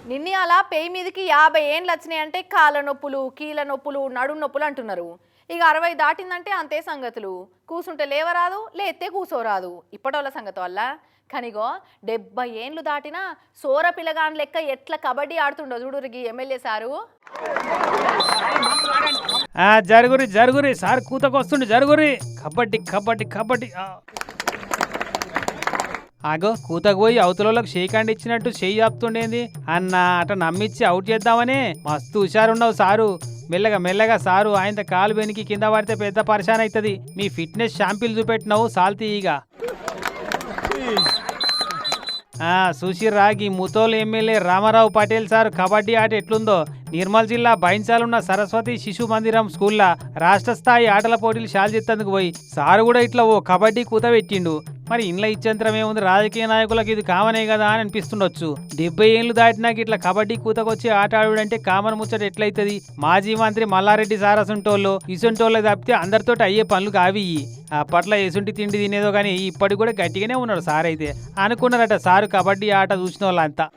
నిన్ని అలా పేయి మీదకి 50 ఏండ్లు వచ్చినాయంటే కాళ్ళ నొప్పులు కీళ్ళ నొప్పులు నడుము నొప్పులు అంటున్నారు. ఇక 60 దాటిందంటే అంతే సంగతులు. కూసుంటే లేవరాదు, లేస్తే కూసోరాదు. ఇప్పటోళ్ళ సంగతి వల్ల కనిగో 70 ఏండ్లు దాటినా సోర పిల్లగాన్ లెక్క ఎట్లా కబడ్డీ ఆడుతుండో చూడురికి ఎమ్మెల్యే సారు. జరుగురి జరుగురి సార్ కూతకొస్తుండే జరుగురి. కబడ్డీ కబడ్డీ కబడ్డీ. ఆగో కూతకు పోయి అవతలలోకి షేక్ హ్యాండ్ ఇచ్చినట్టు చెయ్యి ఆపుతుండేంది అన్న అట నమ్మిచ్చి అవుట్ చేద్దామని. మస్తు హుషారున్నావు సారు. మెల్లగా మెల్లగా సారు. ఆయన కాలు వెనికి కింద పడితే పెద్ద పరిశాన్ అవుతుంది. మీ ఫిట్నెస్ షాంపిల్ చూపెట్టినావు సాల్తీగా. సుశీర్రా ఈ ముతోల్ ఎమ్మెల్యే రామారావు పటేల్ సార్ కబడ్డీ ఆట ఎట్లుందో. నిర్మల్ జిల్లా బైన్సాలున్న సరస్వతి శిశు మందిరం స్కూల్లో రాష్ట్ర స్థాయి ఆటల పోటీలు షాల్జెత్తందుకు పోయి సారు కూడా ఇట్లా ఓ కబడ్డీ కూత పెట్టిండు. మరి ఇంట్లో ఇచ్చంతరం ఏముంది, రాజకీయ నాయకులకు ఇది కామనే కదా అని అనిపిస్తుండొచ్చు. 70 ఏళ్ళు దాటినాక ఇట్లా కబడ్డీ కూతకొచ్చి ఆట ఆడుడంటే కామన్ ముచ్చట ఎట్లయితది. మాజీ మంత్రి మల్లారెడ్డి సారసుంటోళ్ళు ఇసుంటోళ్ళకి తప్పితే అందరితో అయ్యే పనులు కావి. అప్పట్లో ఎసుంటి తిండి తినేదో కానీ ఇప్పటికి కూడా గట్టిగానే ఉన్నాడు సార్. అయితే అనుకున్నారట సారు కబడ్డీ ఆట చూసిన వాళ్ళంతా.